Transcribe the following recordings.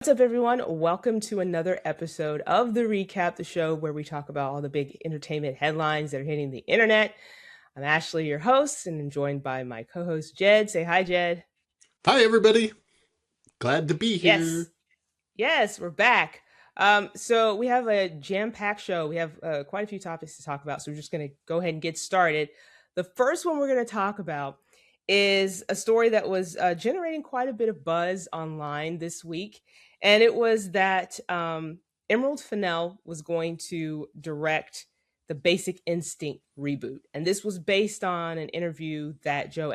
What's up, everyone? Welcome to another episode of The Recap, the show where we talk about all the big entertainment headlines that are hitting the internet. I'm Ashley, your host, and I'm joined by my co host, Jed. Say hi, Jed. Hi, everybody. Glad to be Yes, here. yes, we're back. So we have a jam-packed show. We have quite a few topics to talk about, so we're just going to go ahead and get started. The first one we're going to talk about is a story that was generating quite a bit of buzz online this week, and it was that Emerald Fennell was going to direct the Basic Instinct reboot, and this was based on an interview that Joe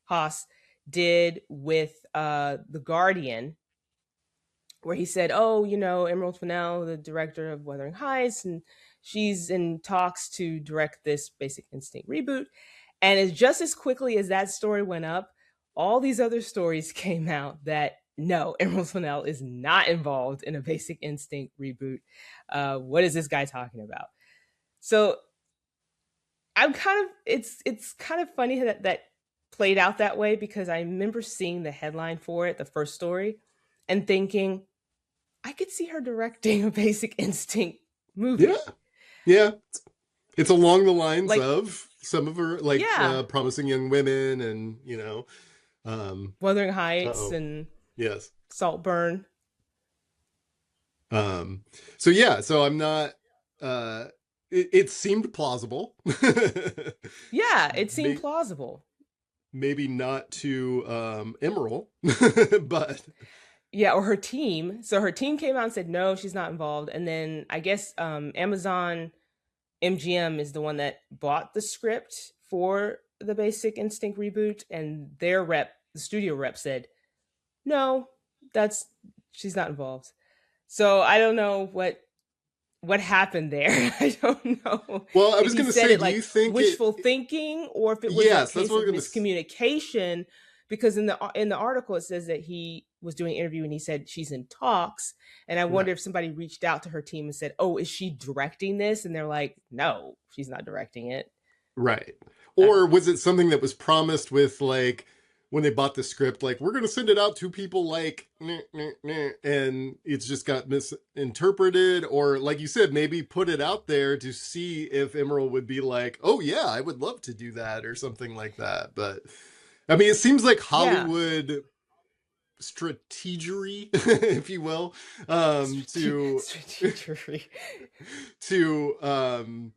Haas did with the Guardian, where he said, "Oh, Emerald Fennell, the director of Wuthering Heights, and she's in talks to direct this Basic Instinct reboot." And as just as quickly as that story went up, all these other stories came out that no, Emerald Fennell is not involved in a Basic Instinct reboot. What is this guy talking about? So it's kind of funny that played out that way, because I remember seeing the headline for it, the first story, and thinking, I could see her directing a Basic Instinct Yeah, movie. yeah. It's along the lines Like, of some of her, yeah, promising young women, and Wuthering Heights oh, and yes. Saltburn. Um, so yeah, so I'm not. It seemed plausible. Yeah, it seemed May, plausible. Maybe not to Emerald, but Yeah, or her team. So her team came out and said no, she's not involved. And then I guess Amazon MGM is the one that bought the script for the Basic Instinct reboot, and their rep, the studio rep, said no, that's she's not involved. So I don't know what happened there. I don't know well, I if was he going to said say, it do you like think it? wishful thinking, or if it was a Yes, that's case what of I'm going to. miscommunication, because in the article it says that he was doing an interview and he said she's in talks, and I wonder Right, if somebody reached out to her team and said, "Oh, is she directing this?" And they're like, "No, she's not directing it." right. I don't Or know. was it something that was promised with like when they bought the script, like we're going to send it out to people like, meh, meh, meh, and it's just got misinterpreted, or like you said, maybe put it out there to see if Emerald would be like, oh yeah, I would love to do that or something like that. But I mean, it seems like Yeah. Hollywood strategery, if you will, to Strategy. to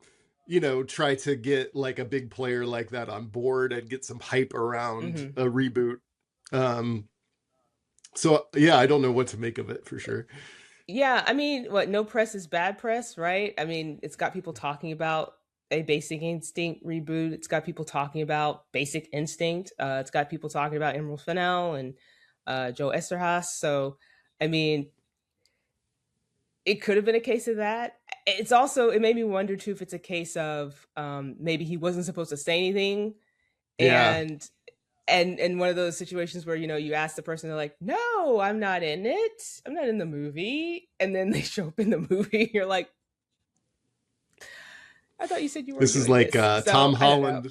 try to get like a big player like that on board and get some hype around Hmm. a reboot. um so yeah, I don't know what to make of it for sure. Yeah, I mean, what, no press is bad press, right? I mean, it's got people talking about a Basic Instinct reboot. It's got people talking about Basic Instinct. It's got people talking about Emerald Fennell and Joe Esterhaas. So, I mean, it could have been a case of that. It's also, it made me wonder too if it's a case of maybe he wasn't supposed to say anything, Yeah, and and one of those situations where you ask the person, they're like, no, I'm not in it, I'm not in the movie, and then they show up in the movie. You're like, I thought you said you weren't this is doing like this. So I don't know.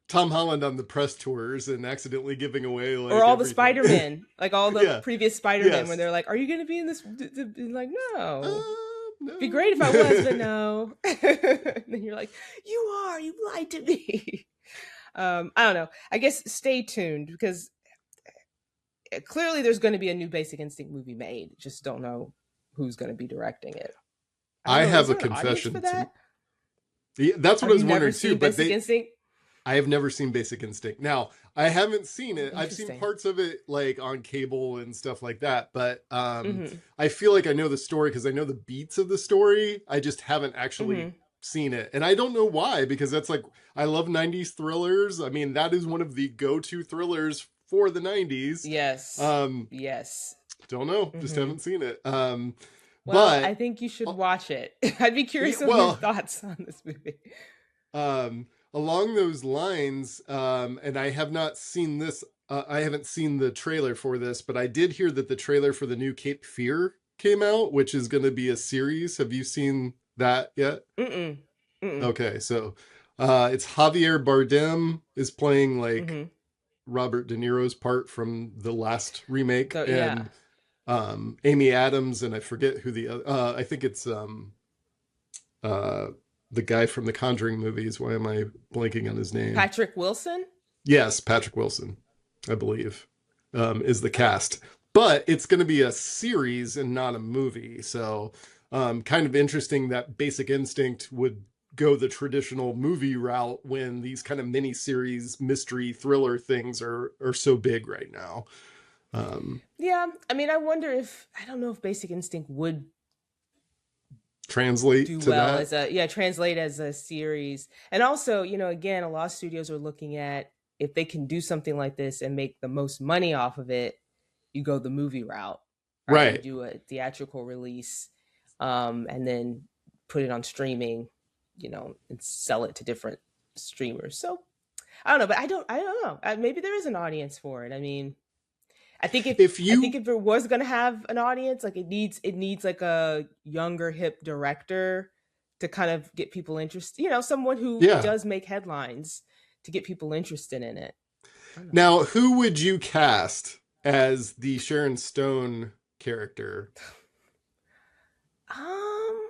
Tom Holland on the press tours and accidentally giving away Or like all the everything. Spider-Men, like all the Yeah, previous Spider-Men, when yes. they're like, are you going to be in this? Like, no. Be No. great if I was, but no. And then you're like, you are, you lied to me. I don't know. I guess stay tuned, because clearly there's going to be a new Basic Instinct movie made. Just don't know who's going to be directing it. I don't I know. Is have a there an audience for confession to. that? Yeah, that's what Have I you was never wondering too, seen but Basic they Instinct? I have never seen Basic Instinct. Now, I haven't seen it. I've seen Interesting. parts of it like on cable and stuff like that, but Mm-hmm. I feel like I know the story because I know the beats of the story. I just haven't actually Mm-hmm. seen it. And I don't know why, because that's like I love 90s thrillers. I mean, that is one of the go-to thrillers for the 90s. Yes. Um Yes. don't know, just Mm-hmm. haven't seen it. Well, I But think you should uh, watch it. I'd be yeah, curious on your well, thoughts on this movie. along those lines, and I have not seen this. I haven't seen the trailer for this, but I did hear that the trailer for the new Cape Fear came out, which is going to be a series. Have you seen that yet? Mm-mm. Mm-mm. Okay, so it's Javier Bardem is playing like Mm-hmm. Robert De Niro's part from the last remake, So and yeah. Amy Adams, and I forget who the other, I think it's uh, the guy from the Conjuring movies. Why am I blanking on his name? Patrick Wilson. Yes, Patrick Wilson, I believe, is the cast. But it's going to be a series and not a movie. So, kind of interesting that Basic Instinct would go the traditional movie route when these kind of mini series mystery thriller things are so big right now. Um, Yeah, I mean, I don't know if Basic Instinct would translate do to well that. as a translate as a series. And also, again, a lot of studios are looking at if they can do something like this and make the most money off of it, you go the movie route, right? You Right. do a theatrical release, and then put it on streaming, and sell it to different streamers. So I don't know, but I don't know. Maybe there is an audience for it. I mean, If I think you, if it was gonna have an audience, like it needs like a younger hip director to kind of get people interested. Someone who yeah. does make headlines to get people interested in it. I don't know. Now, who would you cast as the Sharon Stone character? Um,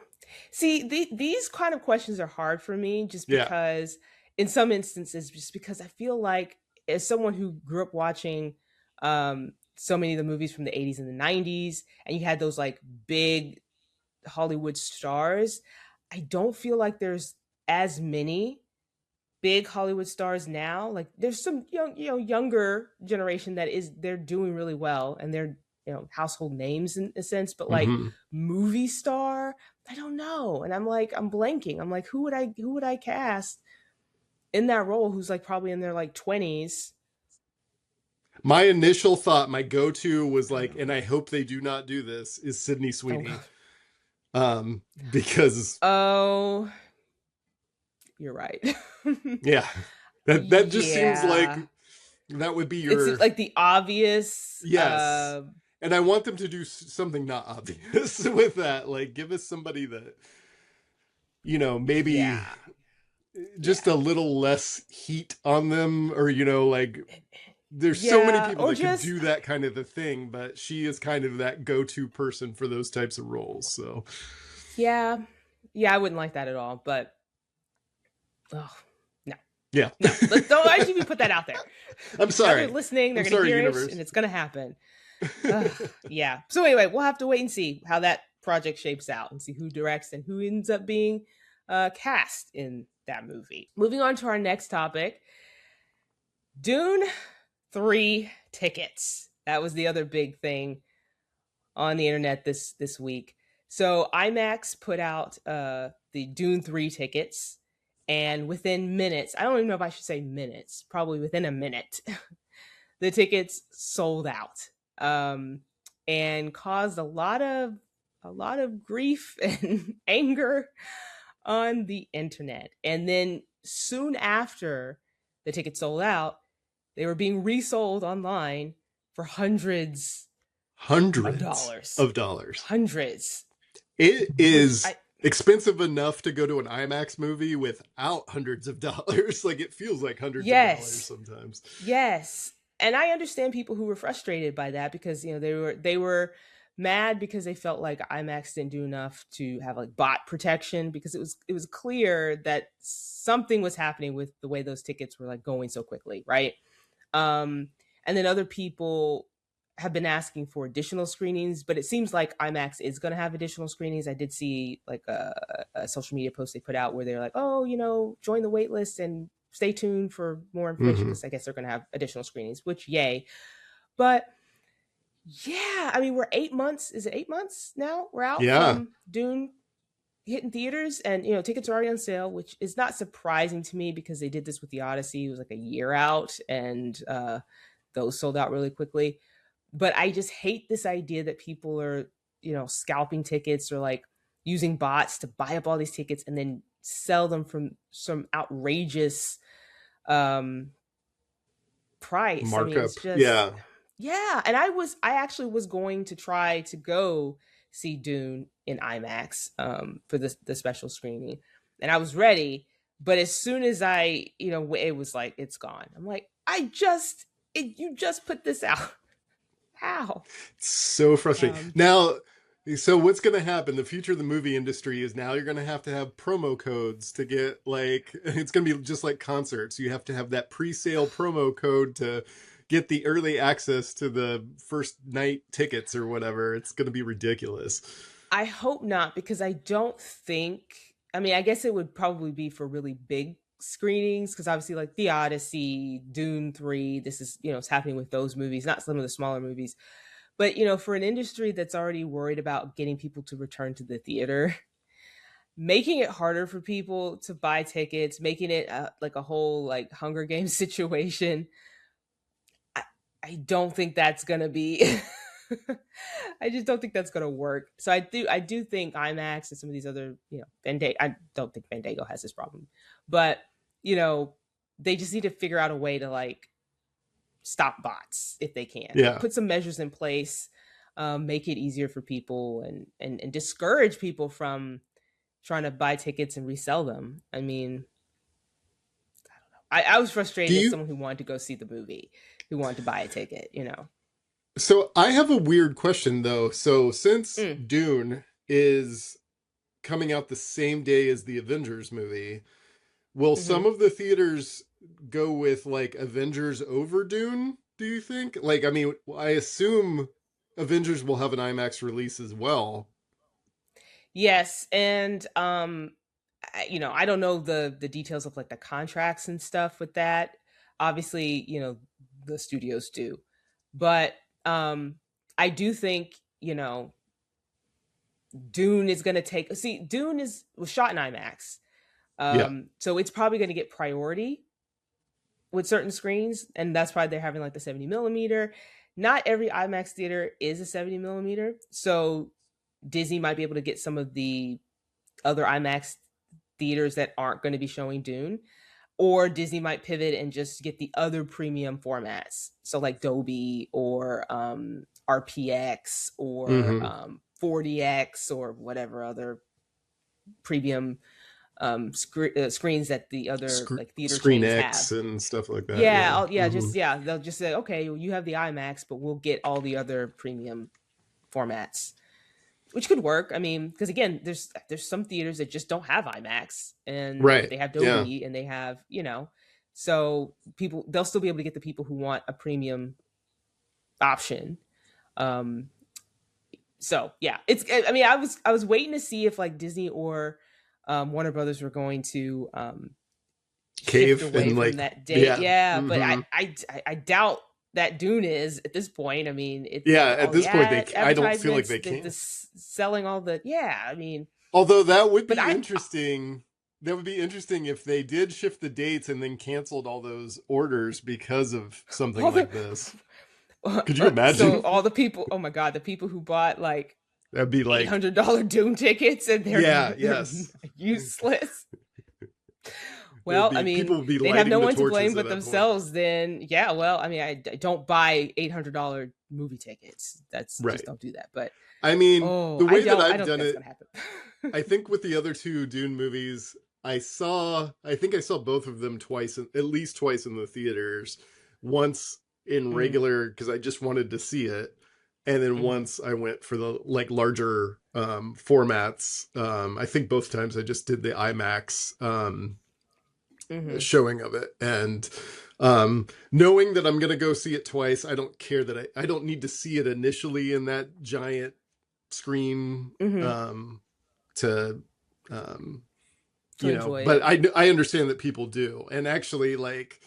See, these kind of questions are hard for me, just Yeah. because, in some instances, just because I feel like, as someone who grew up watching so many of the movies from the 80s and the 90s, and you had those like big Hollywood stars, I don't feel like there's as many big Hollywood stars now. Like, there's some younger generation that they're doing really well, and they're household names in a sense, but like Hmm. movie star, I don't know. And I'm blanking. I'm like, who would I cast in that role who's like probably in their like 20s? My initial thought, my go-to was I don't like, know. and I hope they do not do this, is Sydney Oh Sweeney. god. Because Oh, you're right. yeah, that just seems like Yeah. that would be It's your like the obvious yes. And I want them to do something not obvious with that. Like, give us somebody that, maybe yeah. just Yeah. a little less heat on them, or, like, there's so many Yeah, people or that could just do that kind of a thing, but she is kind of that go-to person for those types of roles. So, yeah. Yeah, I wouldn't like that at all, but oh, no. yeah. No. Let's don't actually even put that out there. I'm Now they're sorry. listening, they're I'm going to sorry, hear it, and universe. it's going to happen. Yeah. So anyway, we'll have to wait and see how that project shapes out and see who directs and who ends up being cast in that movie. Moving on to our next topic, Dune 3 tickets. That was the other big thing on the internet this week. So IMAX put out the Dune 3 tickets, and within minutes, I don't even know if I should say minutes, probably within a minute, the tickets sold out, and caused a lot of grief and anger on the internet. And then soon after the tickets sold out, they were being resold online for hundreds of Hundreds dollars. of dollars. Hundreds. It Which is I expensive enough to go to an IMAX movie without hundreds of dollars. Like, it feels like hundreds of dollars Yes. sometimes. Yes. And I understand people who were frustrated by that, because they were mad because they felt like IMAX didn't do enough to have like bot protection, because it was clear that something was happening with the way those tickets were like going so quickly, right? Um and then other people have been asking for additional screenings, but it seems like IMAX is going to have additional screenings. I did see like a social media post they put out where they're like, oh, join the wait list and stay tuned for more information, Hmm. because I guess they're going to have additional screenings, which yay. But yeah, I mean, we're 8 months. Is it 8 months now? We're out Yeah. from Dune hitting theaters, and tickets are already on sale, which is not surprising to me because they did this with the Odyssey. It was like a year out, and those sold out really quickly. But I just hate this idea that people are, scalping tickets, or like using bots to buy up all these tickets and then sell them from some outrageous um price. I mean, it's Markup. just, Yeah. yeah. And I actually was going to try to go see Dune in IMAX for the special screening, and I was ready. But as soon as it was like, it's gone. I'm like, you just put this out. How? It's so frustrating. Um, Now, so what's going to happen? The future of the movie industry is now you're going to have promo codes to get like, it's going to be just like concerts. You have to have that pre-sale promo code to get the early access to the first night tickets or whatever. It's going to be ridiculous. I hope not, because I don't think. I mean, I guess it would probably be for really big screenings, because obviously, like The Odyssey, Dune 3, this is, it's happening with those movies, not some of the smaller movies. But, for an industry that's already worried about getting people to return to the theater, making it harder for people to buy tickets, making it like a whole like Hunger Games situation, I, I don't think that's going to be. I just don't think that's going to work. So I do think IMAX and some of these other, Fandango, I don't think Fandango has this problem, but you know, they just need to figure out a way to like stop bots if they can, like Yeah. put some measures in place, make it easier for people, and discourage people from trying to buy tickets and resell them. I mean, I was Do frustrated as you, someone who wanted to go see the movie, who wanted to buy a ticket. so I have a weird question though. So since Mm, Dune is coming out the same day as the Avengers movie, will hmm. some of the theaters go with like Avengers over Dune, do you think? Like, I mean, I assume Avengers will have an IMAX release as well. Yes, and I don't know the details of like the contracts and stuff with that. Obviously, the studios do, but I do think Dune is going to take. See, Dune was shot in IMAX, Yeah. so it's probably going to get priority with certain screens, and that's why they're having like the 70 millimeter. Not every IMAX theater is a 70 millimeter, so Disney might be able to get some of the other IMAX theaters that aren't going to be showing Dune, or Disney might pivot and just get the other premium formats, so like Dolby or RPX or Mm-hmm. 40X or whatever other premium screens that the other like theater Screen chains have. X and stuff like that. Yeah, Yeah. yeah, Mm-hmm. just yeah, they'll just say, okay, well, you have the IMAX, but we'll get all the other premium formats, which could work. I mean, because again, there's some theaters that just don't have IMAX, and but Right. they have Yeah. Dolby and they have so people, they'll still be able to get the people who want a premium option. Um, so yeah, it's. I mean, I was waiting to see if like Disney or Warner Brothers were going to shift Cave away and from like, that date. yeah. Yeah, but I Mm-hmm. I I doubt that Dune is at this point. I mean, it's Yeah. At all the this point, I don't feel like advertisements, they the can. selling all the. Yeah, I mean, Although that would but be interesting. That would be interesting if they did shift the dates and then canceled all those orders because of something all the like this. Could you so imagine? all the people. Oh my god, the people who bought like That'd be eight like, hundred dollar Dune tickets and they're yeah, they're yes. useless. There'd Well, I be people mean, would be they'd have lighting no the one to torches blame at but that point. themselves then. Yeah, well, I mean, I don't buy $800 movie tickets. That's just Right. don't do that. But I mean, oh, the I way that don't I I've don't think done that's it, gonna happen. I think with the other two Dune movies, I think I saw both of them twice, at least twice in the theaters. Once in Mm, regular, because I just wanted to see it. And then hmm. once I went for the like larger formats. I think both times I just did the IMAX Hmm. showing of it. And knowing that I'm going to go see it twice, I don't care that I don't need to see it initially in that giant screen Hmm. to um To enjoy but it. I understand that people do. And actually like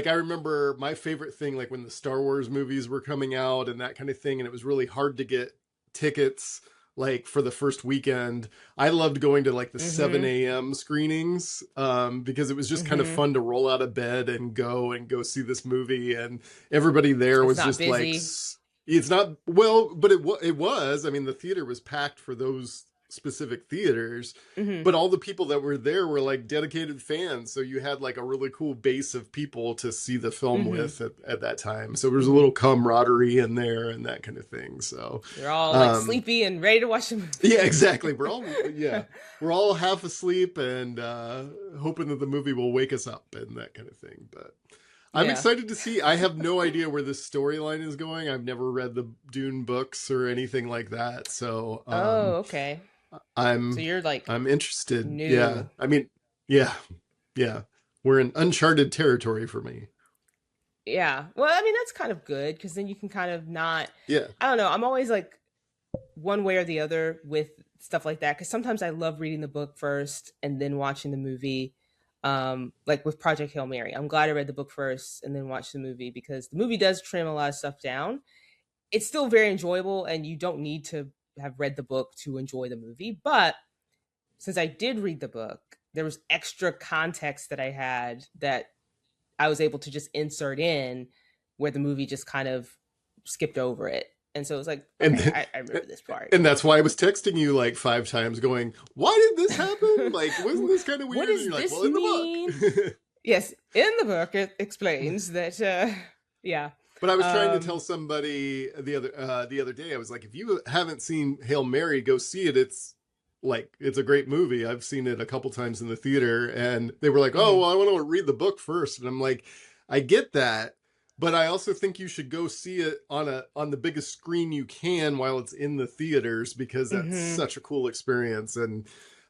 I remember my favorite thing like when the Star Wars movies were coming out and that kind of thing, and it was really hard to get tickets like for the first weekend. I loved going to like the Hmm. 7 a.m. screenings because it was just kind of Hmm. fun to roll out of bed and go see this movie, and everybody there It's was not just like busy. it's not well, but it was. I mean, the theater was packed for those specific theaters, Hmm. but all the people that were there were like dedicated fans, so you had like a really cool base of people to see the film Hmm. with at that time, so there was a Hmm. little camaraderie in there and that kind of thing. So You're all like um sleepy and ready to watch the yeah, movie. exactly, we're all half asleep and hoping that the movie will wake us up and that kind of thing. But I'm Yeah. excited to see. I have no idea where this storyline is going. I've never read the Dune books or anything like that, so Oh, okay. So I'm you're like I'm interested. Yeah, new. I mean, yeah, yeah, we're in uncharted territory for me. Yeah. Well, I mean, that's kind of good because then you can kind of not. Yeah, I don't know. I'm always like one way or the other with stuff like that because sometimes I love reading the book first and then watching the movie. Like with Project Hail Mary, I'm glad I read the book first and then watched the movie because the movie does trim a lot of stuff down. It's still very enjoyable, and you don't need to have read the book to enjoy the movie. But since I did read the book, there was extra context that I had that I was able to just insert in where the movie just kind of skipped over it. And so it was like, and okay, then, I remember this part. and that's why I was texting you like 5 times, going, "Why did this happen? Like, wasn't this kind of What weird?" And does you're like, this "Well, in mean? the book." Yes, in the book it explains that. Yeah. But I was trying to tell Um, somebody the other day. I was like, if you haven't seen Hail Mary, go see it. It's like it's a great movie. I've seen it a couple times in the theater, and they were like, "Oh, mhm, well, I want to read the book first." And I'm like, I get that, but I also think you should go see it on the biggest screen you can while it's in the theaters because that's mhm, such a cool experience. Um,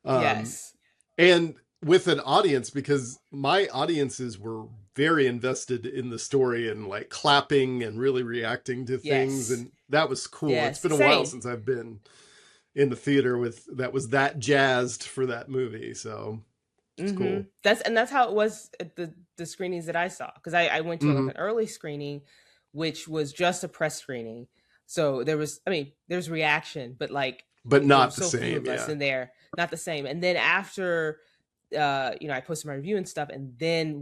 yes, and with an audience, because my audiences were very invested in the story and like clapping and really reacting to things, yes, and that was cool. It's yes. been a while Same. since I've been in the theater with that was that jazzed for that movie, so it's cool. That's how it was at the screenings that I saw because I went to like Hmm. an early screening, which was just a press screening. So there was, I mean, there's reaction, but like But there were not the so few same. of us Yeah. in there, not the same. And then after, I posted my review and stuff, and then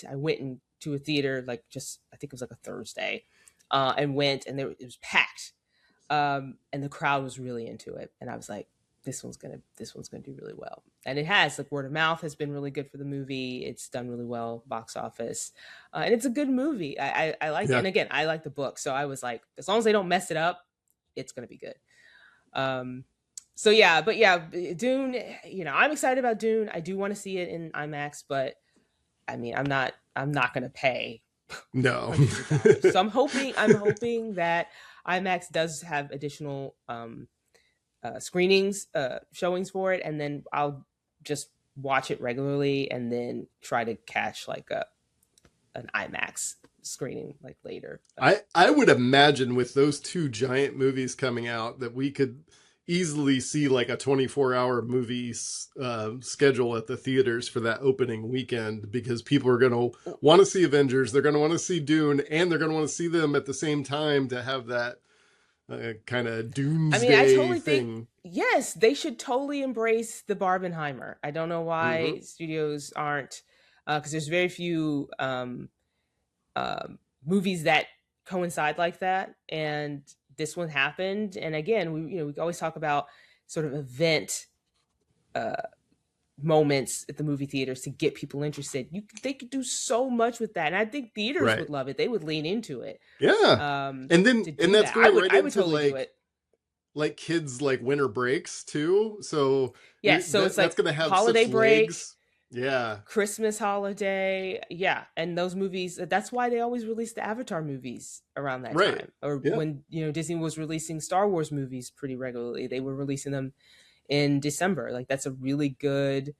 I went into a theater like just I think it was like a Thursday, and went and it was packed, and the crowd was really into it, and I was like, this one's gonna do really well, and it has. Like word of mouth has been really good for the movie. It's done really well box office, and it's a good movie. I like it, Yeah. and again, I like the book, so I was like, as long as they don't mess it up, it's gonna be good. Um, so yeah, but yeah, Dune. I'm excited about Dune. I do want to see it in IMAX, but I mean, I'm not gonna pay No. hundreds of dollars. So I'm hoping that IMAX does have additional screenings, showings for it, and then I'll just watch it regularly, and then try to catch like an IMAX screening like later. I would imagine with those two giant movies coming out that we could easily see like a 24-hour movie schedule at the theaters for that opening weekend because people are going to want to see Avengers, they're going to want to see Dune, and they're going to want to see them at the same time to have that kind of I mean, I doomsday totally think thing. yes, they should totally embrace the Barbenheimer. I don't know Hmm. why studios aren't, because there's very few movies that coincide like that, and this one happened. And again, we always talk about sort of event uh, moments at the movie theaters to get people interested. They could do so much with that, and I think theaters Right. would love it. They would lean into it, Yeah. to And do that's that. I going would right I would into totally do it. like kids like winter breaks too. So Yes, so it's that's like going to have holiday such break, legs. Yeah. Christmas holiday, yeah, and those movies. That's why they always release the Avatar movies around that Right. time, or Yeah. when Disney was releasing Star Wars movies pretty regularly. They were releasing them in December. Like that's a really good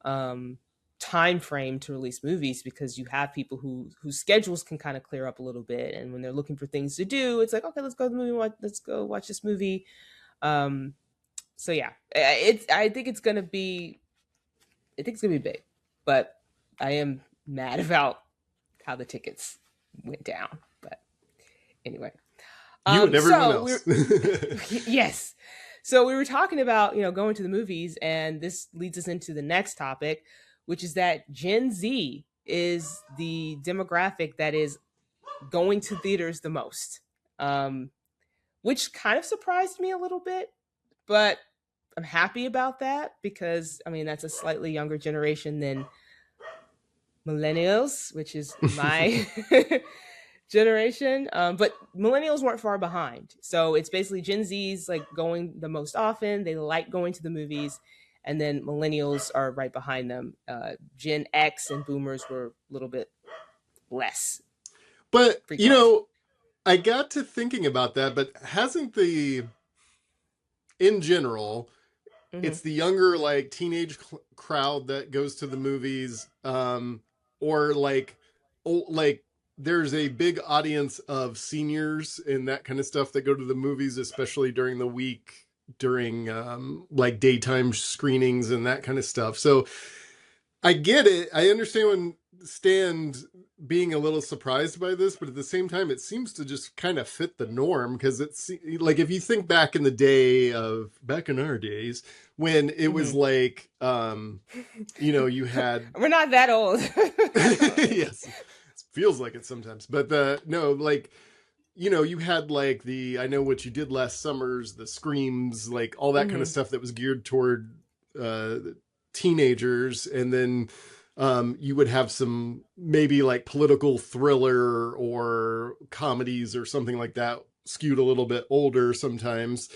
um, time frame to release movies because you have people whose schedules can kind of clear up a little bit, and when they're looking for things to do, it's like, okay, let's go to the movie. Let's go watch this movie. Um, so yeah, it's. I think it's gonna be. I think it's gonna be big, but I am mad about how the tickets went down. But anyway, You and everyone so else. yes. So we were talking about, going to the movies, and this leads us into the next topic, which is that Gen Z is the demographic that is going to theaters the most, um, which kind of surprised me a little bit, but I'm happy about that because I mean that's a slightly younger generation than millennials, which is my generation. But millennials weren't far behind. So it's basically Gen Z's like going the most often. They like going to the movies. And then millennials are right behind them. Gen X and boomers were a little bit less. But, freak off. I got to thinking about that, but hasn't in general, Hmm. it's the younger, like, teenage crowd that goes to the movies, or like, like, there's a big audience of seniors and that kind of stuff that go to the movies, especially during the week, during like daytime screenings and that kind of stuff. So I get it. I understand Stand being a little surprised by this, but at the same time, it seems to just kind of fit the norm because it's like if you think back in our days when it was Hmm. like, you had We're not that old. yes, it feels like it sometimes, but the no, like you had like the I Know What You Did Last Summer's, the Screams, like all that kind of Hmm. stuff that was geared toward uh, teenagers, and then you would have some maybe like political thriller or comedies or something like that skewed a little bit older sometimes.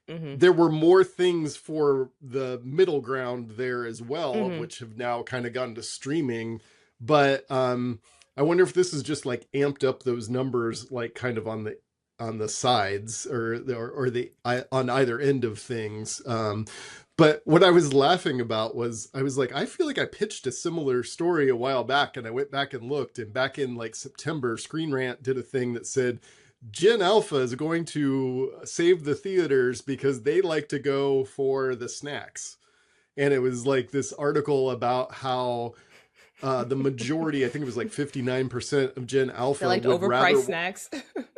Hmm. There were more things for the middle ground there as well, of Hmm. which have now kind of gone to streaming. But I wonder if this is just like amped up those numbers, like kind of on the sides or the on either end of things. But what I was laughing about was I was like, I feel like I pitched a similar story a while back, and I went back and looked, and back in like September, Screen Rant did a thing that said Gen Alpha is going to save the theaters because they like to go for the snacks. And it was like this article about how the majority, I think it was like 59% of Gen They Alpha liked would overpriced rather, snacks.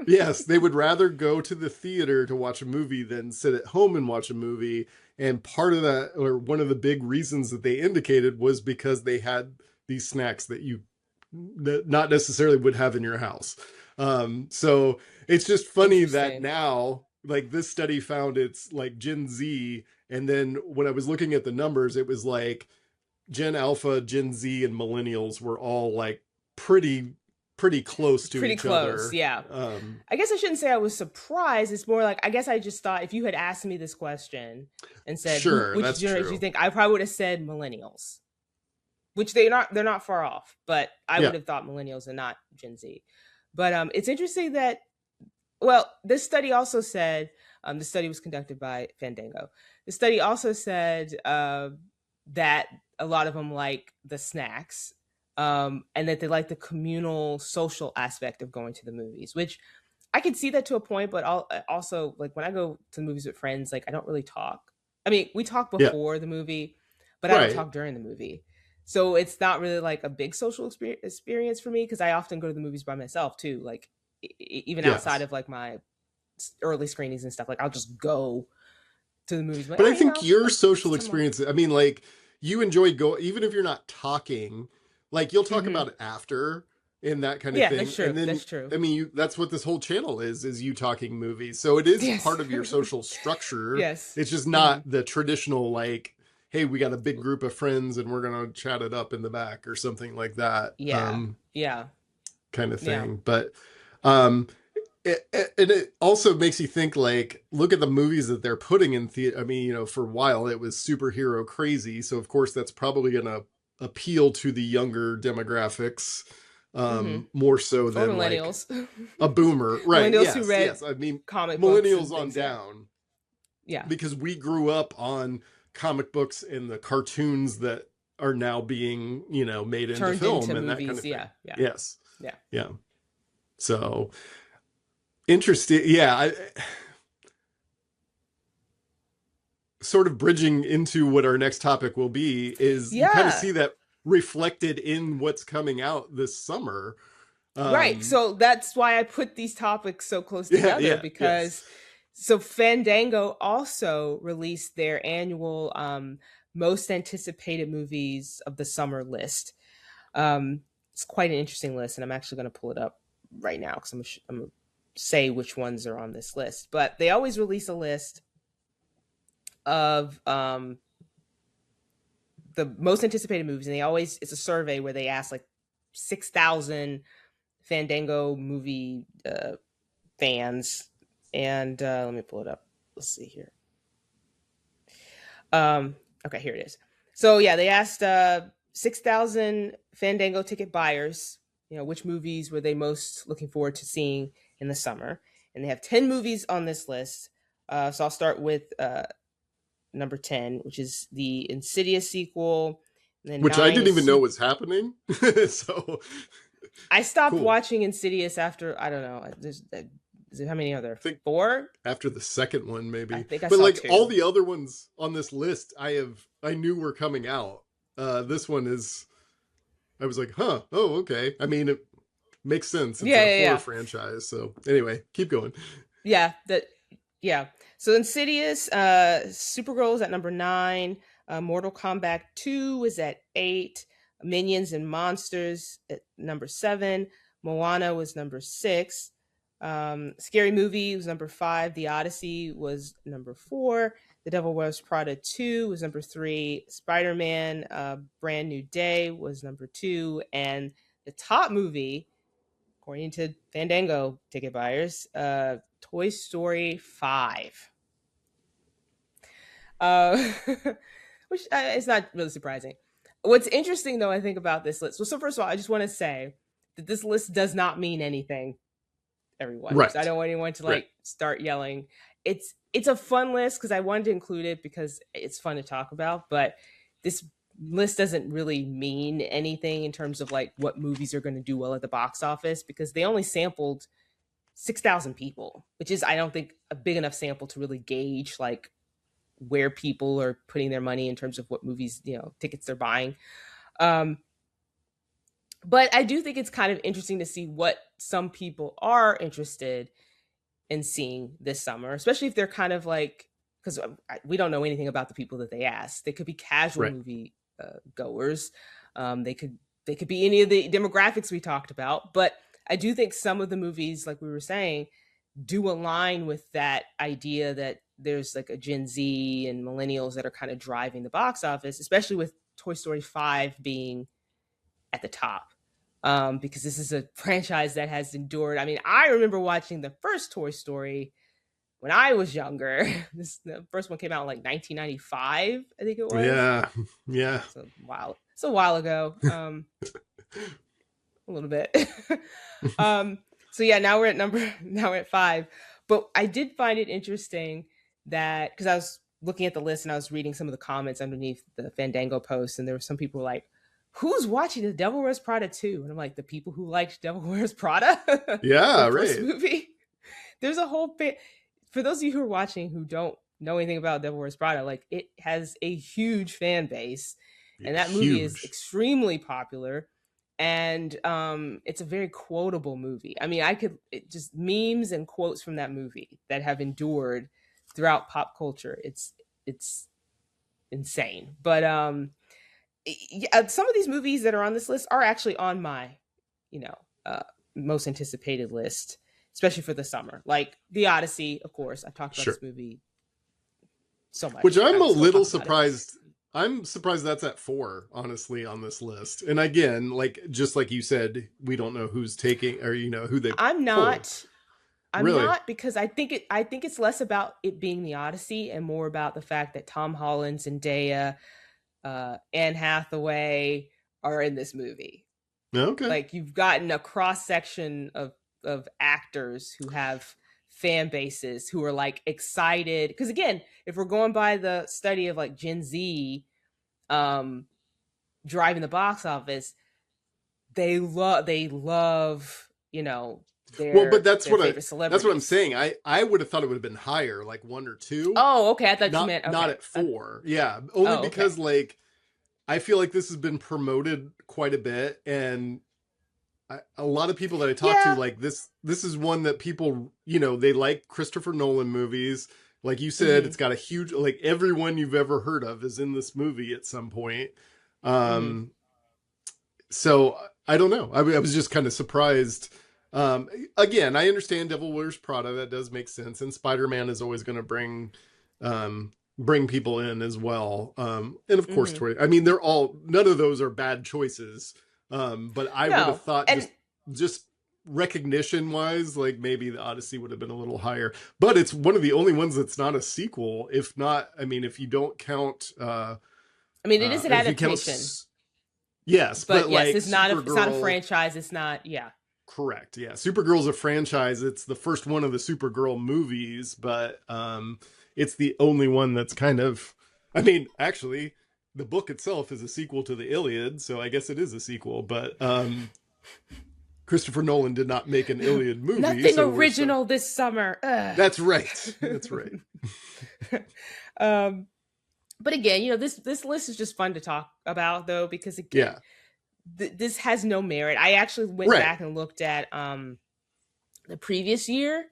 yes, they would rather go to the theater to watch a movie than sit at home and watch a movie. And part of that, or one of the big reasons that they indicated, was because they had these snacks that you not necessarily would have in your house. So it's just funny that Interesting. now, like this study found it's like Gen Z. And then when I was looking at the numbers, it was like Gen Alpha, Gen Z, and Millennials were all like pretty, pretty close to Pretty each close, other. yeah. I guess I shouldn't say I was surprised. It's more like I guess I just thought if you had asked me this question and said Sure, which that's generation do you true. think, I probably would have said millennials, which they're not far off, but I Yeah, would have thought millennials and not Gen Z. But it's interesting that well, this study also said the study was conducted by Fandango. The study also said that a lot of them like the snacks and that they like the communal social aspect of going to the movies, which I can see that to a point, but also like when I go to the movies with friends, like I don't really talk. I mean, we talk yeah, before the movie, but I don't right. talk during the movie. So it's not really like a big social experience for me because I often go to the movies by myself too. Like even outside Yes. of like my early screenings and stuff, like I'll just go to the movies. Like, But oh, I think your it's social time off. experience, I mean, like you enjoy go even if you're not talking, like you'll talk Hmm. about it after and that kind of Yeah, thing. that's And true. then That's true. I mean, that's what this whole channel is you talking movies. So it is Yes. part of your social structure. Yes. It's just Hmm. not the traditional like, hey, we got a big group of friends and we're going to chat it up in the back or something like that. Yeah. Yeah. Kind of Yeah. thing. But um and it also makes you think like look at the movies that they're putting in theater. I mean, for a while it was superhero crazy, so of course that's probably going to appeal to the younger demographics Hmm. more so Or than like millennials. a boomer, right? Millennials who Yes, read yes, I mean comic books millennials and on things. Yeah. down, Yeah. because we grew up on comic books and the cartoons that are now being made into Turned film into and that kind movies. of thing. Yeah. Yeah. Yes, Yeah. yeah. So interesting. Yeah, sort of bridging into what our next topic will be is you kind of Yeah. see that reflected in what's coming out this summer. Right. Um, So that's why I put these topics so close yeah, together yeah, because yes, so Fandango also released their annual most anticipated movies of the summer list. It's quite an interesting list, and I'm actually going to pull it up right now because I'm going to say which ones are on this list. But they always release a list of the most anticipated movies, and they always it's a survey where they ask like 6,000 Fandango movie fans, and let me pull it up. Let's see here. Okay, here it is. So yeah, they asked 6,000 Fandango ticket buyers, which movies were they most looking forward to seeing in the summer. And they have 10 movies on this list. So I'll start with number 10, which is the Insidious sequel. And then Which I 9 didn't is even know was happening. So I stopped cool. watching Insidious after, I don't know. How many other? I think Four? after the second one, I maybe. think I But saw like all two. the other ones on this list, I knew were coming out. This one is. I was like, huh. Oh, okay. I mean, it makes sense. It's Yeah, a yeah, horror yeah. franchise. So anyway, keep going. Yeah, yeah. So Insidious, Supergirl is at number 9, Mortal Kombat 2 is at 8, Minions and Monsters at number 7, Moana was number 6, Scary Movie was number 5, The Odyssey was number 4, The Devil Wears Prada 2 was number 3, Spider-Man, Brand New Day was number 2, and the top movie, according to Fandango ticket buyers, Toy Story 5. Uh, which is not really surprising. What's interesting, though, I think about this list. Well, so first of all, I just want to say that this list does not mean anything, everyone. So I Right. don't want anyone to Right. like start yelling. It's a fun list because I wanted to include it because it's fun to talk about, but this list doesn't really mean anything in terms of like what movies are going to do well at the box office because they only sampled 6,000 people, which is, I don't think, a big enough sample to really gauge like where people are putting their money in terms of what movies, tickets they're buying. Um, but I do think it's kind of interesting to see what some people are interested in seeing this summer, especially if they're kind of like, because we don't know anything about the people that they asked. They could be casual Right. movie goers. They could be any of the demographics we talked about. But I do think some of the movies, like we were saying, do align with that idea that there's like a Gen Z and millennials that are kind of driving the box office, especially with Toy Story 5 being at the top. Because this is a franchise that has endured. I mean, I remember watching the first Toy Story when I was younger. The first one came out in like 1995, I think it was. Yeah. Yeah. It's a while ago. A little bit. um, so yeah, now we're at 5. But I did find it interesting that because I was looking at the list and I was reading some of the comments underneath the Fandango post, and there were some people who were like, "Who's watching The Devil Wears Prada 2?" And I'm like, the people who liked Devil Wears Prada, the Yeah. first Right. movie. There's a whole bit for those of you who are watching who don't know anything about Devil Wears Prada. Like, it has a huge fan base, and that movie is Huge. extremely popular, and it's a very quotable movie. I mean, just memes and quotes from that movie that have endured throughout pop culture. It's insane. But yeah, some of these movies that are on this list are actually on my, you know, uh, most anticipated list, especially for the summer. Like The Odyssey, of course. I've talked about Sure. this movie so Which much. I'm I a would still little talk about it. surprised. I'm surprised that's at 4, honestly, on this list. And again, like just like you said, we don't know who's taking or who they I'm pulled. not. I'm Really? not because I think it's less about it being the Odyssey and more about the fact that Tom Holland, Zendaya, Anne Hathaway are in this movie. Okay. Like, you've gotten a cross section of actors who have fan bases who are like excited because, again, if we're going by the study of like Gen Z um driving the box office, they love Well, but their favorite that's what I'm celebrities. saying. I would have thought it would have been higher, like 1 or 2, Oh, okay, I thought you not meant not okay. at 4. Yeah, only Oh, okay. because like I feel like this has been promoted quite a bit, and a lot of people that I talk to Yeah. like this is one that people they like Christopher Nolan movies. Like you said, Mhm. it's got a huge like everyone you've ever heard of is in this movie at some point. Mhm. Um, so I don't know. I was just kind of surprised. Again, I understand Devil Wears Prada. That does make sense, and Spider Man is always going to bring people in as well. And of course, Mhm. Toy. I mean, they're all none of those are bad choices. But I would have No. thought And just recognition wise, like maybe the Odyssey would have been a little higher. But it's one of the only ones that's not a sequel. If not, I mean, if you don't count, I mean, it is an if you count adaptation. Yes, but But yes, like it's not a Supergirl. franchise. It's not. Yeah. Correct. Yeah. Supergirl's a franchise. It's the first one of the Supergirl movies, but it's the only one that's kind of I mean, actually, the book itself is a sequel to the Iliad, so I guess it is a sequel, but Christopher Nolan did not make an Iliad movie, Nothing so we're stuck. original this summer. Ugh. That's right. That's right. um, but again, this list is just fun to talk about though, because again, Yeah. this has no merit. I actually went Right. back and looked at the previous year,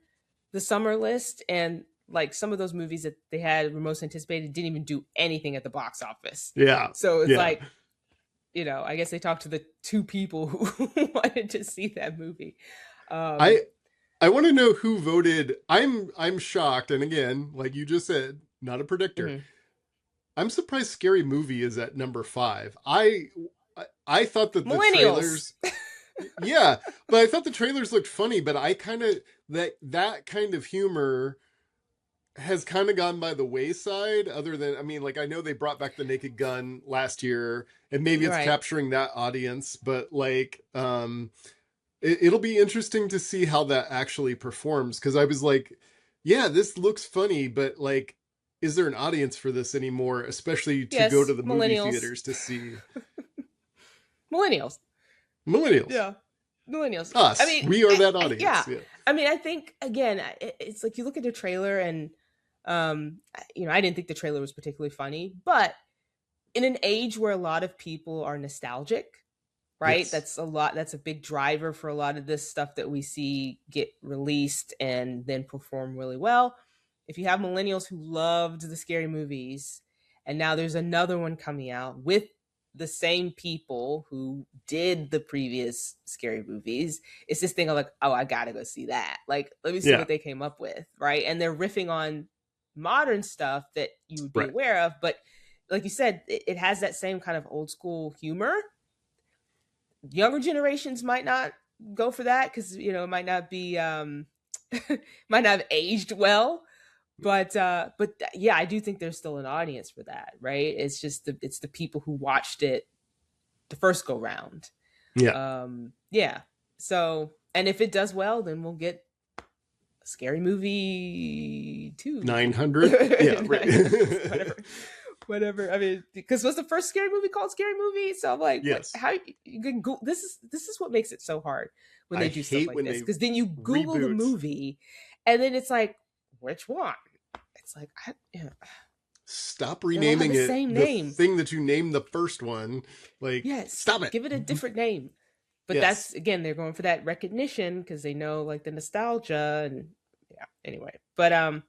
the summer list, and like some of those movies that they had were most anticipated didn't even do anything at the box office. Yeah. So it's Yeah. like, I guess they talked to the two people who wanted to see that movie. Um, I I want to know who voted. I'm shocked, and again, like you just said, not a predictor. mhm. I'm surprised Scary Movie is at number 5. I thought that the Millennials. trailers, yeah, but I thought the trailers looked funny. But I kind of that kind of humor has kind of gone by the wayside. Other than, I mean, like I know they brought back the Naked Gun last year, and maybe it's Right. capturing that audience. But like, it'll be interesting to see how that actually performs because I was like, yeah, this looks funny, but like, is there an audience for this anymore? Especially to go to Yes, the movie millennials. theaters to see Millennials. millennials, Yeah. Millennials. I us. mean, We are that yeah. audience. Yeah. I mean, I think again, it's like you look at the trailer and I didn't think the trailer was particularly funny, but in an age where a lot of people are nostalgic, right? Yes. That's a big driver for a lot of this stuff that we see get released and then perform really well. If you have millennials who loved the scary movies and now there's another one coming out with the same people who did the previous scary movies, it's this thing of like, oh, I gotta go see that. Like, let me see Yeah. what they came up with, right? And they're riffing on modern stuff that you would be Right. aware of, but like you said, it has that same kind of old school humor. Younger generations might not go for that because it might not be might not have aged well, but yeah, I do think there's still an audience for that, right? It's the people who watched it the first go round. Yeah. Yeah. So, and if it does well, then we'll get a scary movie too. 900. Yeah. Right. Whatever. Whatever. I mean, because was the first scary movie called Scary Movie? So I'm like, what? Yes. How you can go? This is what makes it so hard when I they do stuff hate like when this. they Because then you Google the reboot. movie, and then it's like, which one? It's like, Stop they all have renaming the it same the name. thing that you named the first one. Like, Yes, stop it. give it a different name. But Yes. that's again, they're going for that recognition because they know like the nostalgia and yeah. Anyway, but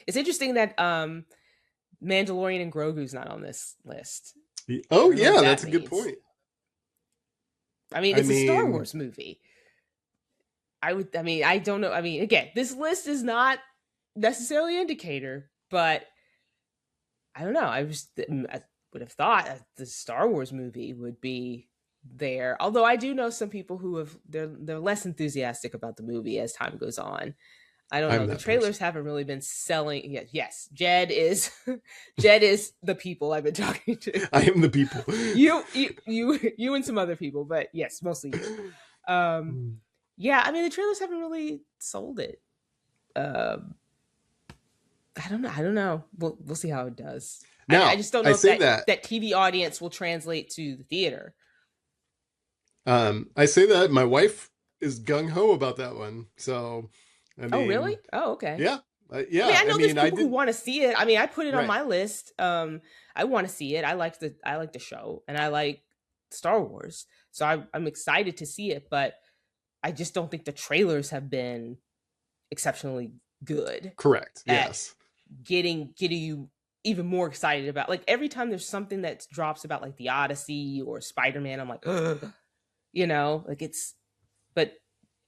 it's interesting that Mandalorian and Grogu's not on this list. I Oh don't know what yeah, that that's a good means. point. I mean, I it's a Star mean, Wars movie. I mean, I don't know. I mean, again, this list is not necessarily an indicator, but I don't know. I would have thought that the Star Wars movie would be there. Although I do know some people who they're less enthusiastic about the movie as time goes on. I don't know. I'm The that person. trailers haven't really been selling yet. Yes, Jed is Jed is the people I've been talking to. I am the people. You and some other people, but yes, mostly you. Um yeah, I mean the trailers haven't really sold it. Um I don't know. I don't know. We'll see how it does. I Now, just don't I know if say that TV audience will translate to the theater. I say that my wife is gung ho about that one. So, I Oh, really? mean, Oh, okay. yeah, I mean, yeah. I I know there's mean, I people who did want to see it. I mean, I put it on right. my list. I want to see it. I like the show, and I like Star Wars, so I'm excited to see it. But I just don't think the trailers have been exceptionally good Correct. at Yes. getting you even more excited about. Like every time there's something that drops about like the Odyssey or Spider Man, I'm like, ugh, like it's. But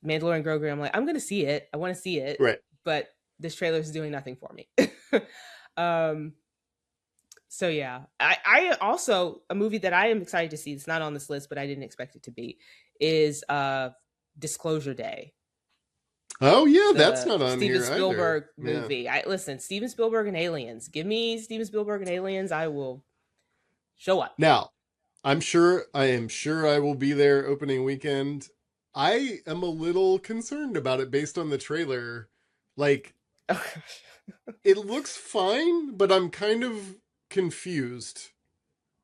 Mandalorian Grogu, I'm like, I'm gonna see it. I want to see it, Right. but this trailer is doing nothing for me. um, so yeah, I also a movie that I am excited to see. It's not on this list, but I didn't expect it to be. Is Disclosure Day, Oh yeah, that's the not on Steven here either. Spielberg Yeah. movie. I listen, Steven Spielberg and Aliens. Give me Steven Spielberg and Aliens. I will show up. Now, I am sure I will be there opening weekend. I am a little concerned about it based on the trailer. Like, Oh gosh. it looks fine, but I'm kind of confused.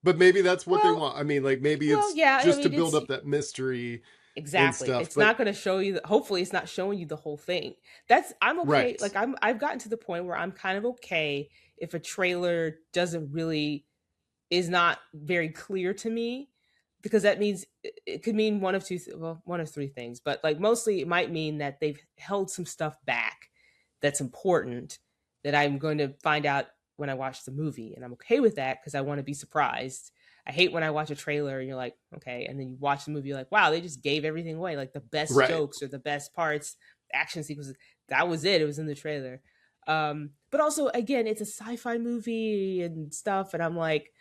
But maybe that's what they Well, want. I mean, like maybe well, it's yeah. I just to mean, build it's up that mystery and exactly. stuff. It's But not going to show you. Hopefully, it's not showing you the whole thing. That's I'm okay. right. Like I've gotten to the point where I'm kind of okay if a trailer doesn't really is not very clear to me, because that means it could mean one of well, one of three things, but like mostly it might mean that they've held some stuff back that's important that I'm going to find out when I watch the movie, and I'm okay with that because I want to be surprised. I hate when I watch a trailer and you're like, okay, and then you watch the movie, you're like, wow, they just gave everything away, like the best Right. jokes or the best parts, action sequences. That was it. It was in the trailer. But also, again, it's a sci-fi movie and stuff, and I'm like,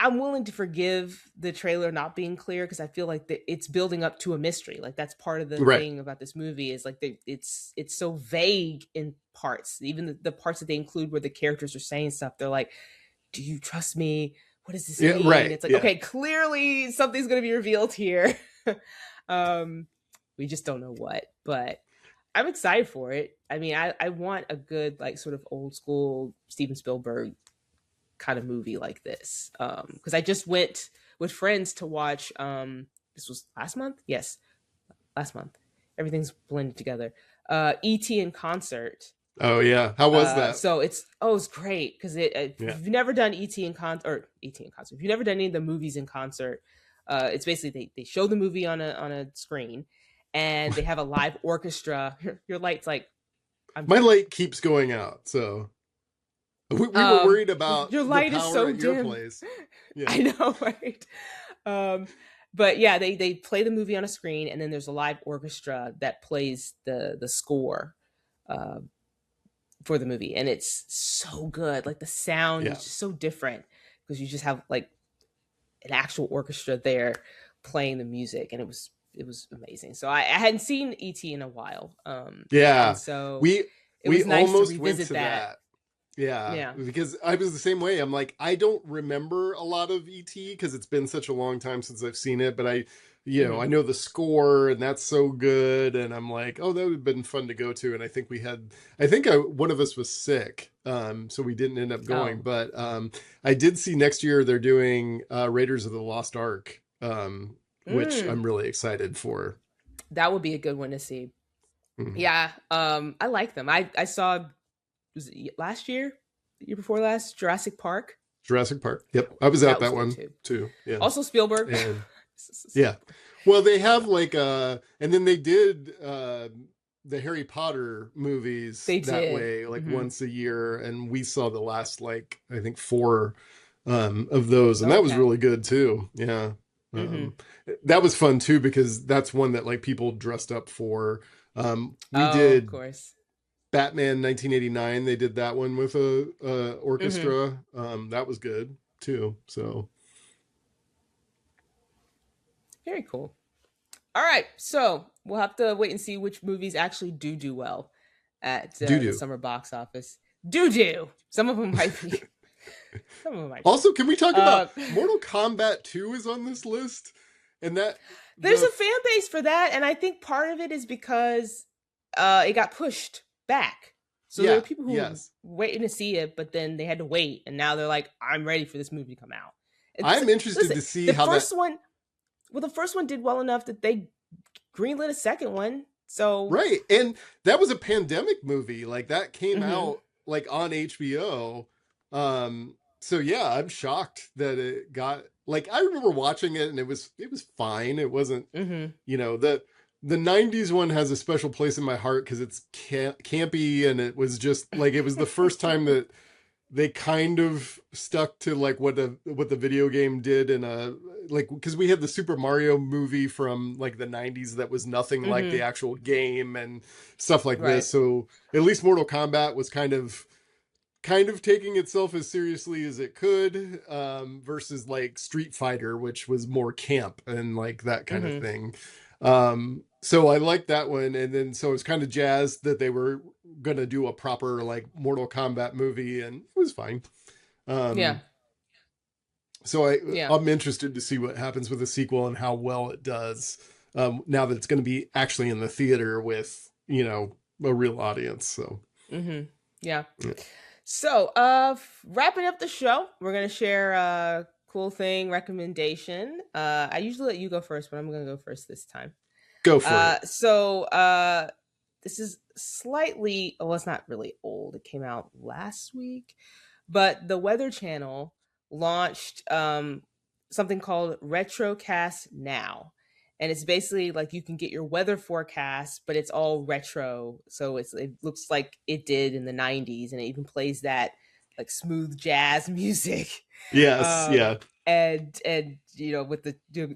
I'm willing to forgive the trailer not being clear because I feel like it's building up to a mystery. Like that's part of the Right. thing about this movie is like it's so vague in parts. Even the parts that they include where the characters are saying stuff, they're like, "Do you trust me? What does this Yeah, mean?" right. It's like, Yeah. okay, clearly something's going to be revealed here. um, we just don't know what, but I'm excited for it. I mean, I want a good like sort of old school Steven Spielberg kind of movie like this. Because I just went with friends to watch. This was last month. Yes, last month. Everything's blended together. E.T. in concert. Oh yeah. How was that? So it's great because if Yeah. you've never done E.T. in concert or E.T. in concert, if you've never done any of the movies in concert, it's basically they show the movie on a screen, and they have a live orchestra. Your light's like I'm My done. light keeps going out, so we were worried about Your the light is power so at your dim. place. Yeah. I know, right? Um, but yeah, they play the movie on a screen, and then there's a live orchestra that plays the score uh, for the movie, and it's so good. Like the sound Yeah. is just so different because you just have like an actual orchestra there playing the music, and it was amazing. So I hadn't seen ET in a while, and Yeah. so We it we was nice to almost went revisit to that. that. Yeah, Yeah. because I was the same way. I'm like, I don't remember a lot of ET because it's been such a long time since I've seen it, but I Hmm. know the score and that's so good. And I'm like, oh, that would have been fun to go to. And I think one of us was sick. So we didn't end up going, Oh. but, I did see next year they're doing, Raiders of the Lost Ark, which Mm, I'm really excited for. that would be a good one to see. Mhm. Yeah, I like them. I saw was it last year, the year before last, Jurassic Park. Jurassic Park. Yep. I was That out was that good one too. too. Yeah. Also Spielberg. And yeah. Well, they have like and then they did the Harry Potter movies They that did. way like Hmm. once a year and we saw the last like I think four of those and that was Okay. really good too. Yeah. Hmm. Um that was fun too because that's one that like people dressed up for. We Oh, of did course. Batman 1989. They did that one with a Hmm. orchestra. That was good too. So, Very cool. All right, so we'll have to wait and see which movies actually do well at doo the doo. summer box office. Do. Some of them might be. Some of them might be. Also, can we talk about Uh, Mortal Kombat 2 is on this list? And that there's the a fan base for that, and I think part of it is because it got pushed back. So there yeah, were people who were yes. waiting to see it, but then they had to wait, and now they're like, "I'm ready for this movie to come out." It's I'm interested listen, to see the how that first one. Well, the first one did well enough that they greenlit a second one. So, right. And that was a pandemic movie. Like that came hmm. out like on HBO. So yeah, I'm shocked that it got like I remember watching it and it was fine. It wasn't, Hmm. the 90s one has a special place in my heart because it's campy and it was just like it was the first time that they kind of stuck to like what the video game did in a like because we had the Super Mario movie from like the 90s that was nothing like the Hmm. actual game and stuff like Right. this. So at least Mortal Kombat was kind of taking itself as seriously as it could, versus like Street Fighter, which was more camp and like that kind of Hmm. thing. So I liked that one, and then so I was kind of jazzed that they were gonna do a proper like Mortal Kombat movie, and it was fine. Yeah. Um, So Yeah. I'm interested to see what happens with the sequel and how well it does. Now that it's going to be actually in the theater with, a real audience. So Mm-hmm. Yeah. yeah. So, wrapping up the show, we're gonna share a cool thing recommendation. I usually let you go first, but I'm gonna go first this time. Go for it. This is slightly, well, it's not really old. It came out last week, but the Weather Channel launched something called Retrocast Now. And it's basically like you can get your weather forecast, but it's all retro. So it looks like it did in the 90s, and it even plays that like smooth jazz music. Yes. Um, Yeah. and with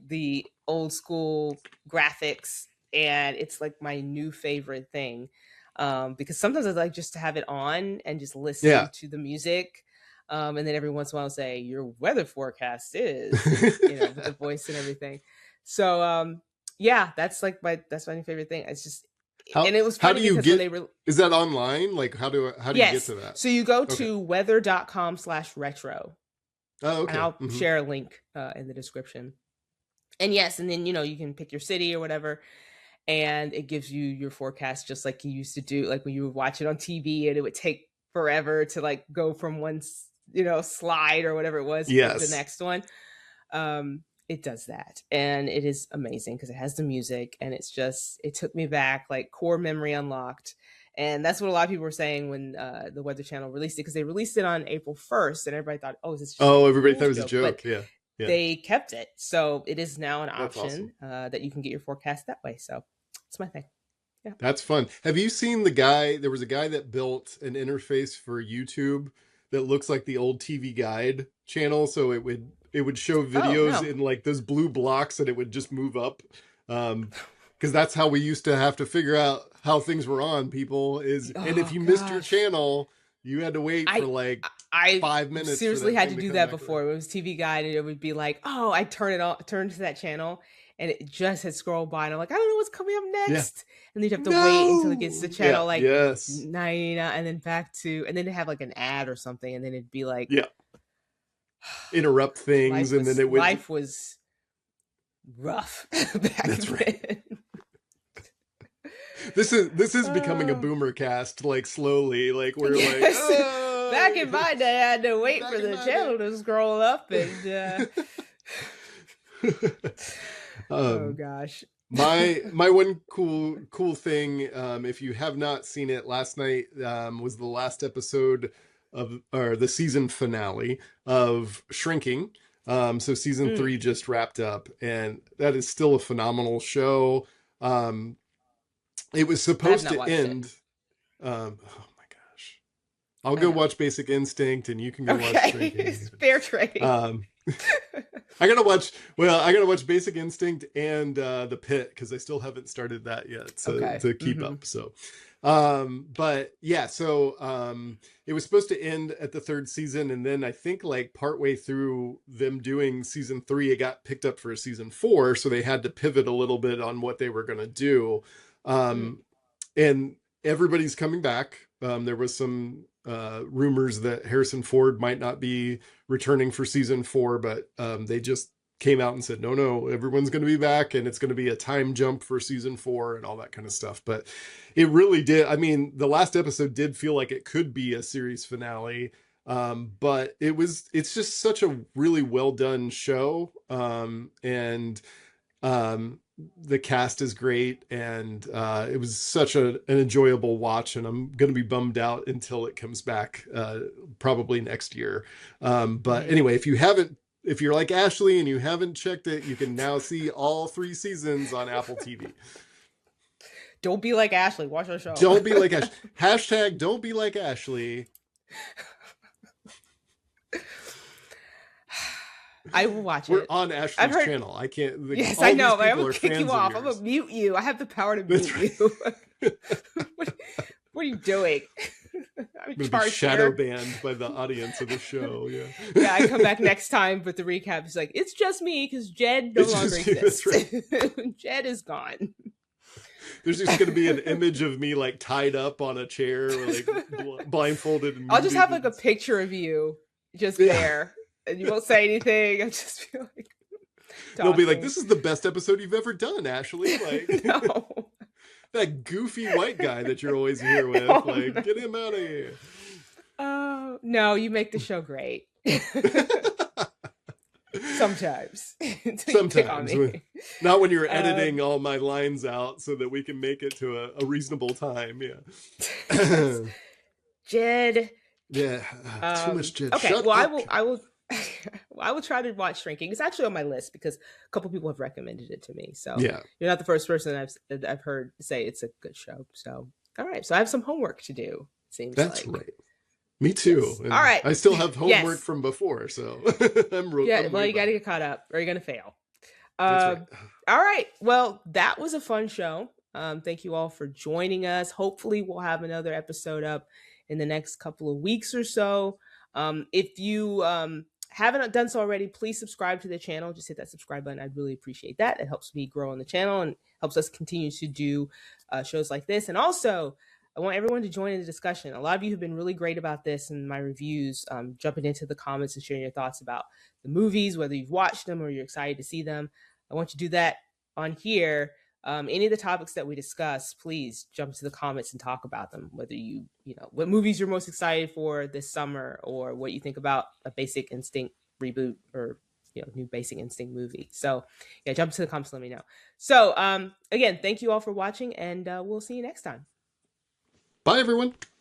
the old school graphics, and it's like my new favorite thing, because sometimes I like just to have it on and just listen Yeah. to the music, and then every once in a while say your weather forecast is, and with the voice and everything. So yeah, that's my new favorite thing. It's just, how and it was how funny do you because when get? they were, Is that online? Like how do you get yes, to that? so you go Okay. to weather.com/retro, Oh, and okay. I'll share a link in the description. And yes, and then you can pick your city or whatever, and it gives you your forecast just like you used to do, like when you would watch it on TV, and it would take forever to like go from one slide or whatever it was to the Yes. next one. It does that, and it is amazing because it has the music, and it took me back, like core memory unlocked. And that's what a lot of people were saying when the Weather Channel released it, because they released it on April 1st, and everybody thought, oh, is this just an Oh, April everybody thought Fool's it was a joke? But joke. Yeah. Yeah. they kept it, so it is now an That's awesome. option that you can get your forecast that way. So it's my thing. Yeah. That's fun. Have you seen the guy? There was a guy that built an interface for YouTube that looks like the old TV Guide channel. So it would show Oh videos no. in like those blue blocks, and it would just move up. Because that's how we used to have to figure out how things were on. People is, and if Oh you missed your gosh. channel, you had to wait for I like I 5 minutes for seriously that had thing to to do come that back around. before. It was TV Guide, and it would be like, oh, I turn to that channel, and it just had scrolled by, and I'm like, I don't know what's coming up Yeah. next, and then you'd have to wait until it gets to No. Yeah. channel like Yes. 99, and then back to, and then they have like an ad or something, and then it'd be like, Yeah. Interrupt things, and then it would. life was rough back That's right. then. This is becoming a Uh, boomer cast, like slowly, like we're like, yes, back in oh, my day, I had to wait back for in the my channel to scroll up, and day. oh um, gosh. my one cool thing, if you have not seen it, last night was the last episode of, or the season finale of Shrinking. So season Mm, 3 just wrapped up, and that is still a phenomenal show. Um, it was I have supposed not to watched it. end. Oh my gosh. I'll I go know. watch Basic Instinct, and you can go watch Okay, Shrinking. fair trade. Um, I gotta watch Basic Instinct and The Pit, because I still haven't started that yet Okay. to keep Mm-hmm. up. So, but yeah, so it was supposed to end at the third season, and then I think like partway through them doing season 3, it got picked up for a season 4, so they had to pivot a little bit on what they were gonna do. Mm, Um, and everybody's coming back. There was some rumors that Harrison Ford might not be returning for season 4, but they just came out and said, no, everyone's going to be back, and it's going to be a time jump for season 4 and all that kind of stuff. But it really did. I mean, the last episode did feel like it could be a series finale. But it's just such a really well done show. And the cast is great, and it was such an enjoyable watch, and I'm going to be bummed out until it comes back probably next year. But mm-hmm. anyway, if you're like Ashley and you haven't checked it, you can now see all 3 seasons on Apple TV. Don't be like Ashley. Watch our show. Don't be like Ashley. Hashtag don't be like Ashley. I will watch We're it. on I've Ashley's heard. channel. I can't. Yes, All I these know. But I'm people gonna are kick you fans of off. I'm yours. gonna mute you. I have the power to That's mute right. you. what, what are you doing? I'm I'm in going to be charge shadow here. banned by the audience of the show. Yeah. Yeah, I come back next time, but the recap is like, it's just me because Jed no It's longer just, that's exists. right. Jed is gone. There's just going to be an image of me like tied up on a chair, or like blindfolded and I'll just have muted. like a picture of you just Yeah. there. and you won't say anything. I just feel like They'll be like, talking. "This is the best episode you've ever done, Ashley." Like No. that goofy white guy that you're always here with. Oh, Like, no. get him out of here. Oh, no, you make the show great. Sometimes. Until you pick on Sometimes, me. not when you're Um, editing all my lines out so that we can make it to a reasonable time. Yeah. yes. Jed. Yeah. Too much Jed. Okay, Shut well, up. I will I will try to watch Shrinking. It's actually on my list because a couple people have recommended it to me. So Yeah, you're not the first person I've heard say it's a good show. So all right, so I have some homework to do. Seems that's like right. Me too. yes. All And right, I still have homework yes, from before, so yeah. I'm Well, way you got to behind. get caught up, or you're gonna fail. That's right. Um, all right. Well, that was a fun show. Thank you all for joining us. Hopefully, we'll have another episode up in the next couple of weeks or so. If you haven't done so already, please subscribe to the channel. Just hit that subscribe button. I'd really appreciate that. It helps me grow on the channel and helps us continue to do shows like this. And also, I want everyone to join in the discussion. A lot of you have been really great about this in my reviews, jumping into the comments and sharing your thoughts about the movies, whether you've watched them or you're excited to see them. I want you to do that on here. Any of the topics that we discuss, please jump into the comments and talk about them. Whether you know, what movies you're most excited for this summer, or what you think about a Basic Instinct reboot, or new Basic Instinct movie. So yeah, jump into the comments, let me know. So again, thank you all for watching, and we'll see you next time. Bye, everyone.